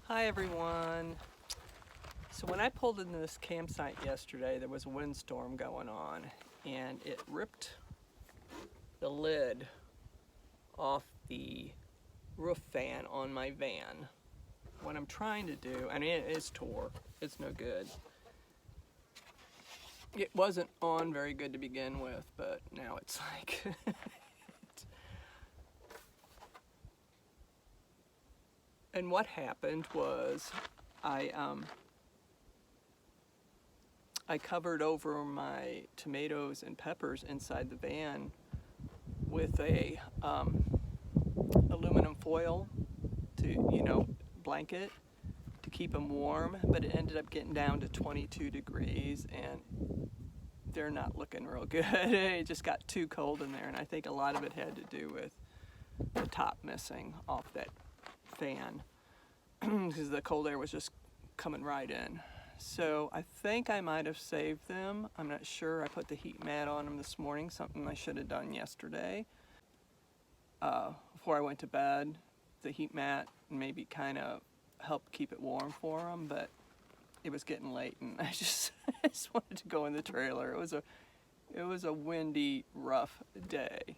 Hi everyone. So when I pulled into this campsite yesterday, there was a windstorm going on and it ripped the lid off the roof fan on my van. What I'm trying to do, I mean it is tore, it's no good. It wasn't on very good to begin with, but now it's like and what happened was I covered over my tomatoes and peppers inside the van with a aluminum foil to, blanket to keep them warm, but it ended up getting down to 22 degrees and they're not looking real good. It just got too cold in there, and I think a lot of it had to do with the top missing off that fan because the cold air was just coming right in. So I think I might have saved them. I'm not sure. I put the heat mat on them this morning, something I should have done yesterday. Before I went to bed, the heat mat maybe kind of helped keep it warm for them, but it was getting late and I just wanted to go in the trailer. It was a windy, rough day.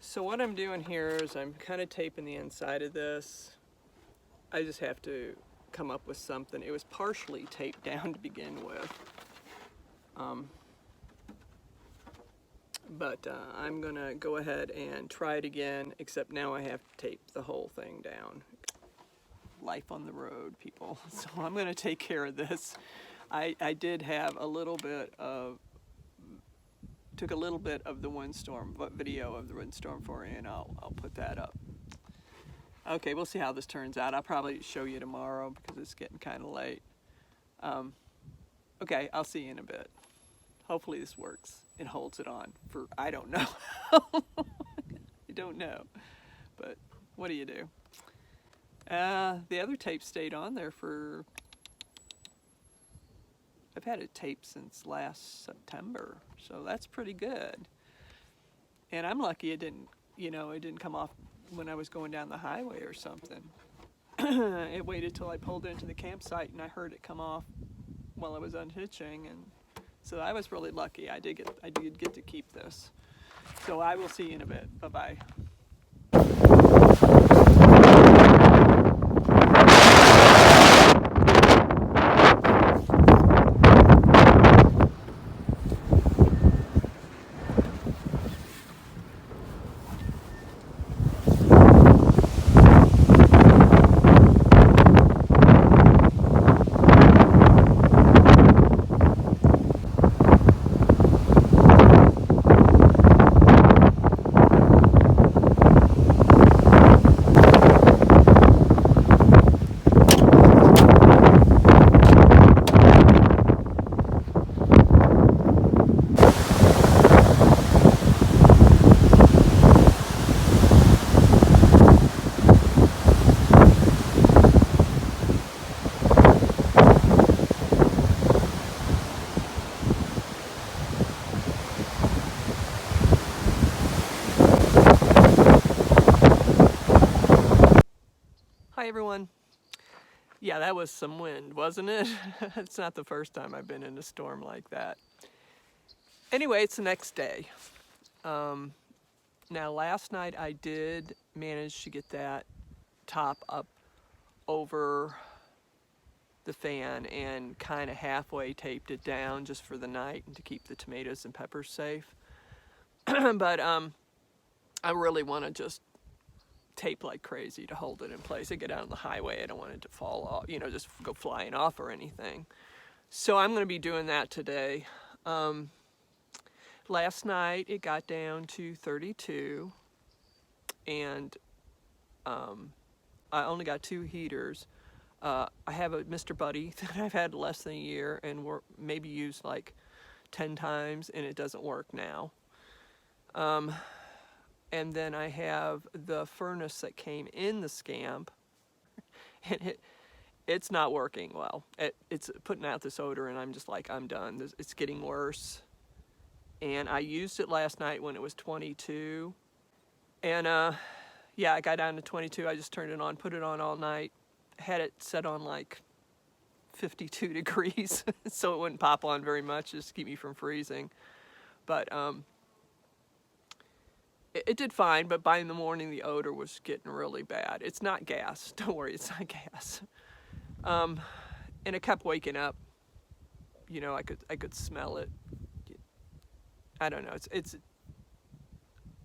So what I'm doing here is I'm kind of taping the inside of this. I just have to come up with something. It was partially taped down to begin with. But I'm gonna go ahead and try it again, except now I have to tape the whole thing down. Life on the road, people. So I'm gonna take care of this. I did have a little bit of, took a little bit of the windstorm, video of the windstorm for you, and I'll put that up. Okay, we'll see how this turns out. I'll probably show you tomorrow because it's getting kind of late. Okay, I'll see you in a bit. Hopefully this works and holds it on for, I don't know. I don't know, but what do you do? The other tape stayed on there for, I've had it taped since last September, so that's pretty good. And I'm lucky it didn't come off when I was going down the highway or something. It waited till I pulled into the campsite and I heard it come off while I was unhitching, and so I was really lucky. I did get to keep this. So I will see you in a bit. Bye-bye. Hi everyone. Yeah, that was some wind, wasn't it? It's not the first time I've been in a storm like that. Anyway, it's the next day. Now last night I did manage to get that top up over the fan and kind of halfway taped it down just for the night and to keep the tomatoes and peppers safe. But I really want to just tape like crazy to hold it in place. I get out on the highway, I don't want it to fall off, just go flying off or anything. So I'm going to be doing that today. Last night it got down to 32 and I only got 2 heaters. I have a Mr. Buddy that I've had less than a year and maybe used like 10 times and it doesn't work now. And then I have the furnace that came in the Scamp, and it's not working well. It's putting out this odor, and I'm just like, I'm done. It's getting worse. And I used it last night when it was 22. And yeah, I got down to 22. I just turned it on, put it on all night, had it set on like 52 degrees so it wouldn't pop on very much, just to keep me from freezing. But it did fine, but by in the morning the odor was getting really bad. It's not gas, don't worry, it's not gas. And it kept waking up. You know, I could smell it. I don't know, it's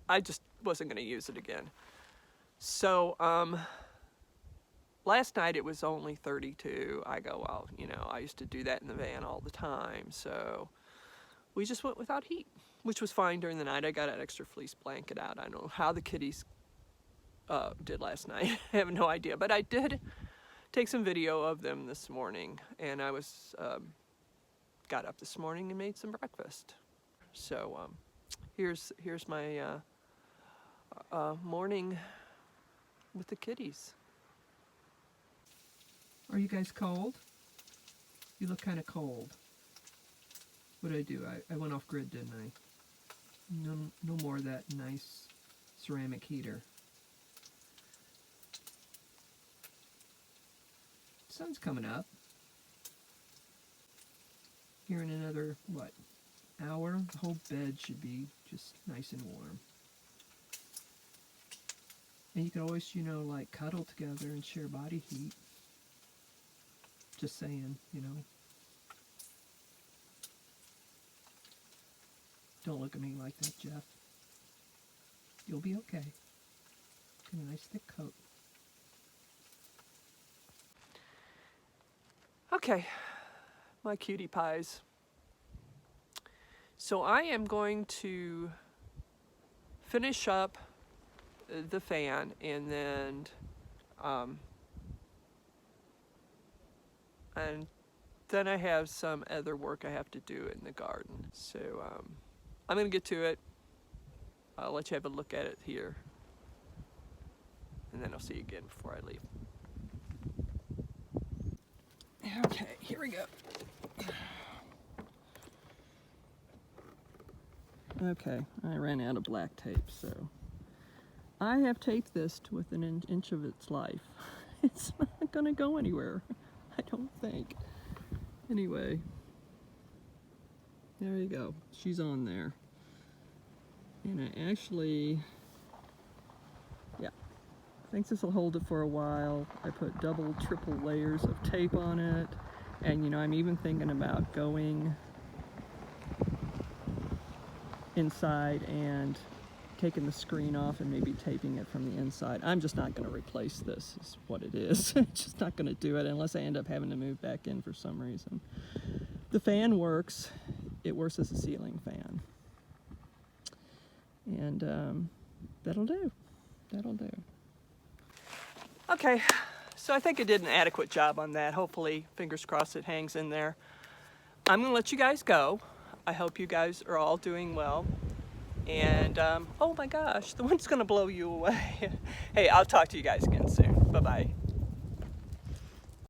I just wasn't gonna use it again. So last night it was only 32. I go, well, you know, I used to do that in the van all the time, so we just went without heat, which was fine during the night. I got an extra fleece blanket out. I don't know how the kitties did last night. I have no idea, but I did take some video of them this morning, and I was got up this morning and made some breakfast. So here's my morning with the kitties. Are you guys cold? You look kind of cold. What did I do? I went off grid, didn't I? No more of that nice ceramic heater. Sun's coming up. Here in another, what, hour? The whole bed should be just nice and warm. And you can always, you know, like cuddle together and share body heat. Just saying, you know. Don't look at me like that, Jeff. You'll be okay. Get a nice thick coat. Okay, my cutie pies. So I am going to finish up the fan, and then I have some other work I have to do in the garden. So I'm gonna get to it. I'll let you have a look at it here, and then I'll see you again before I leave. Okay, here we go. Okay, I ran out of black tape, so I have taped this to within an inch of its life. It's not gonna go anywhere, I don't think. Anyway, there you go. She's on there. And I actually, yeah, I think this will hold it for a while. I put double, triple layers of tape on it. And you know, I'm even thinking about going inside and taking the screen off and maybe taping it from the inside. I'm just not going to replace this, is what it is. Just not going to do it unless I end up having to move back in for some reason. The fan works. It works as a ceiling fan. And that'll do. That'll do. Okay, so I think I did an adequate job on that. Hopefully, fingers crossed, it hangs in there. I'm going to let you guys go. I hope you guys are all doing well. And, oh my gosh, the wind's going to blow you away. Hey, I'll talk to you guys again soon. Bye-bye.